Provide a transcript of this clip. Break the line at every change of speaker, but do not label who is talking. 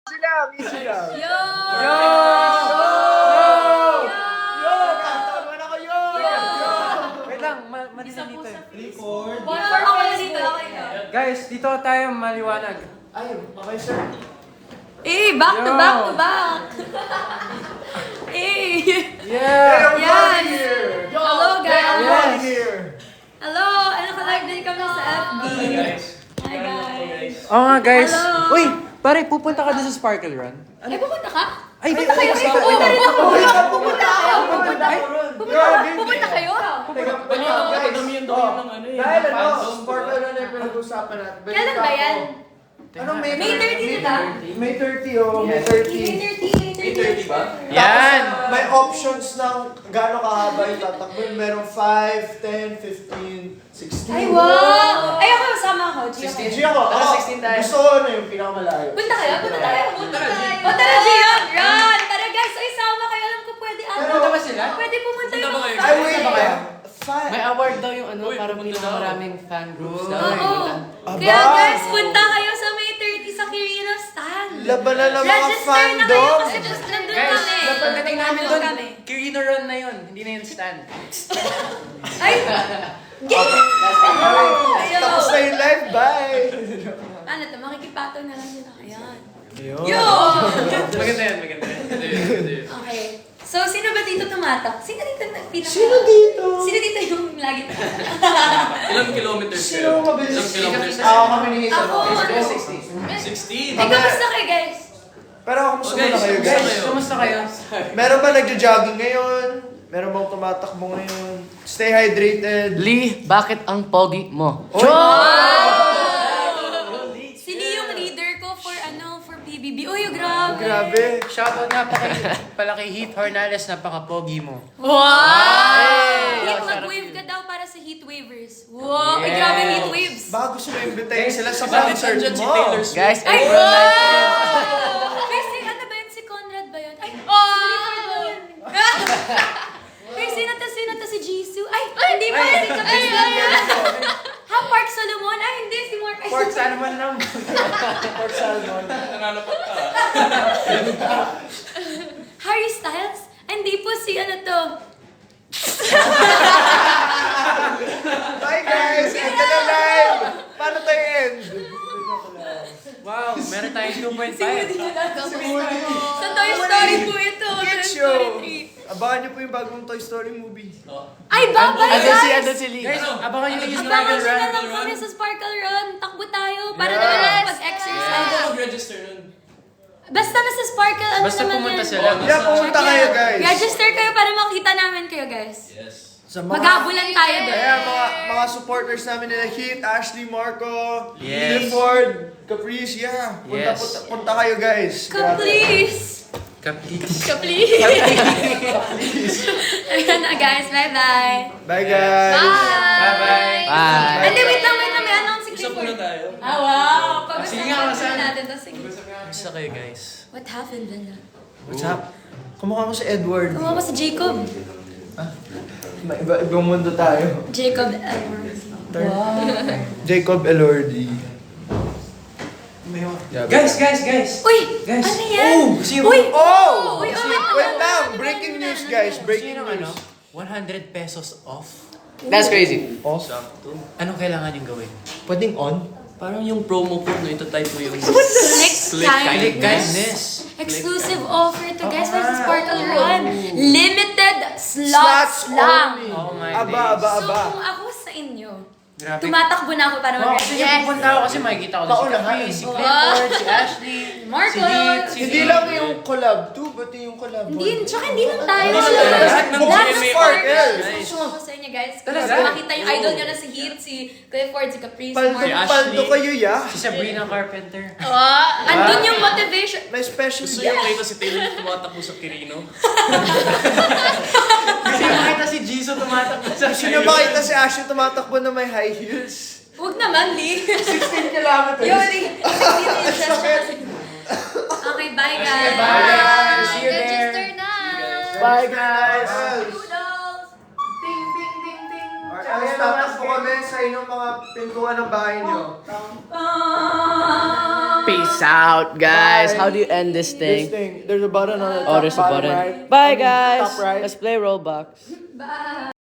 Easy lang, easy lang.
Yo!
Yo! Yo! Tama na ko, yo!
Wait lang, manila dito eh.
Record.
Before ako na dito, okay ka.
Guys, dito tayo maliwanag.
Ay, okay sir.
Eh, back to
Yo!
back to back. Eh.
Yeah!
Yes!
Here.
Hello, guys!
Everybody here.
Hello! Ano ka-live din kami sa FB. Hi, guys.
Oo nga guys.
Hello.
Uy, pare, pupunta ka doon sa Sparkle Run?
Ay, pupunta ka?
Ay,
Pupunta kayo? Ay, pupunta rin ako. Pupunta kayo? Pupunta kayo?
Dahil Sparkle na yung pinag-usapan natin.
Kailan ba yan?
Ano,
May 30 na?
May 30 oh, May 30.
May 30 ba?
Yan!
Tapos, may options ng gaano kahaba yung tatakbo. Merong 5, 10, 15, 16.
Ay, wow! Ay, ako sama ako. Gia kayo.
G ako.
Tara,
Ako,
16 tayo.
gusto ko na yung pinakamalayo.
Punta kayo? Punta tayo. Punta tayo. O, tara, Gia! Run! Tara, guys. Ay, sama kayo. Alam ko pwede.
Punta ba sila?
Pwede pumunta yung mga
Ay,
fans.
wait.
ba kayo?
May award daw yung parang pinakamaraming fan groups daw.
Oo.
Aba.
Kaya guys, punta kayo sa May 30 sa Kirino stand.
Laban na ng mga
Register na kayo
fandom.
kasi just nandun
Guys,
kami.
pagdating namin
Nandun
doon,
kami.
Kirino Run na yun. Hindi na yun stand.
Ay!
Tapos na yung live. Bye.
Ano to? Makikipato na lang sila. Ayan.
Yun.
Yo!
Maganda yan, maganda yan.
Okay. So, sino ba dito tumatak? Sino dito na pinaka...
Sino dito?
Sino dito yung lagi
Ilang kilometers
Sino
kayo?
mabilis?
Ilang kilometers
Ako kami ni Isa.
Ako, ano?
16.
Ay, kamusta kayo guys?
Pero ako gusto
Okay,
muna kayo
guys.
guys.
Kamusta kayo?
Meron ba nagja-jogging ngayon? Meron bang tumatakbo ngayon? Stay hydrated.
Lee, bakit ang pogi mo?
Sino yung leader ko for PBB? Uy, grabe.
Grabe.
Shoutout nga pala kay Heath Hornales, napaka-pogi mo.
Wow! Heat, mag-wave ka daw para sa heat wavers. Wow! Ay,
Yes.
grabe heat waves.
Baka gusto mo imbitahin sila sa
Bakit
concert
nandyan si
mo.
Taylor Swift?
Guys,
Ay,
April 19.
wow! Kasi ano ba yun? Si Conrad ba yun? Ay, Pero sino to si Jisoo? Ay, hindi ba? Si Kapis lang yan. Ha, Park Solomon? Ay, hindi. Si Mark. Ay,
Pork salmon lang.
Pork salmon.
Nananapat ka.
Harry Styles? Ay, hindi po si ano to.
Bye guys! End na live! Paano tayo end?
Wow, meron tayong 2.5.
Sa Toy Story po ito. Toy
Kids
Story
show!
3.
Abangan niyo po yung bagong Toy Story movie.
Ay, babay guys!
si Lee.
Guys, abangan nyo yung
Abangan
Sparkle
nyo na
Run.
lang kami sa Sparkle Run. Takbo tayo para
Yes.
naman
Ano
mag-exercise.
mag-register nun?
Basta na sa Sparkle, ano
Basta
naman
pumunta
yan?
sila.
Yeah, pumunta kayo guys.
Register kayo para makita namin kayo guys.
Yes.
Sa
Maghabulan tayo doon.
Kaya mga supporters namin nila Heath, Ashley, Marco,
Yes.
Clifford, Caprice, yeah.
Yes.
Punta kayo guys.
Ka please!
Kaplis.
Ka please! Ayan na guys, bye-bye!
Bye guys.
Bye-bye.
Bye.
Hindi, wait lang, may announce si
Usap muna
Clifford.
tayo.
Ah, wow!
Sige nga,
Pag-usapan
masan.
natin to, sige.
Kamusta kayo guys?
What happened, Lala?
What's up? Kumukha mo si Edward.
Kumawa si Jacob.
May ibang mundo tayo.
Jacob Edwards. Wow.
Jacob Elordi.
Guys!
Uy!
Guys.
Ano yan?
Oh, sino?
Uy!
Oh!
Uy,
Wait lang! Breaking news guys! Breaking
Sino ano?
news.
100 pesos off.
That's crazy.
Off?
Anong kailangan yung gawin?
Pwedeng on?
Parang yung promo code no, ito-type mo yung
Next time.
Click kindness.
Exclusive offer to guys for sa Sparkle Run. Limited slots lang.
only.
Oh my
Aba,
days.
aba,
So
aba.
kung ako sa inyo,
Grabe.
tumatakbo na ako para
Oh, kasi
mag-register.
pupunta ako kasi makikita ko doon si Kaplis, si Clifford, si Ashley,
Marco.
si Heath, si
Hindi lang yung collab too, pati yung collab.
Hindi, tsaka hindi lang tayo.
Lahat ng
Lahat ng
GMA
partners.
partners.
Gusto ko sa inyo guys.
Talaga?
Gusto makita yung idol nyo na si Heath, si Clifford, si Caprice, si
Paldo,
Mark.
Ashley.
paldo kayo ya.
si Sabrina Carpenter.
Andun yung motivation.
May special
Gusto yung makita si Taylor tumatakbo sa Kirino?
Kasi makita si Jisoo tumatakbo sa
Sino makita si Ashley tumatakbo na may high heels?
Huwag naman, Lee.
16 kilometers.
Yuri. Okay, bye guys.
bye. See you there.
Register na.
Bye guys.
Doodles.
Alas tatakbo kami sa inyong mga pintuan ng bahay nyo.
Ah.
Peace out, guys. How do you end this
This
thing?
thing, there's a button on the top
Oh, there's a
bottom
button.
right.
Bye,
I mean,
guys.
top right.
Let's play Roblox.
Bye.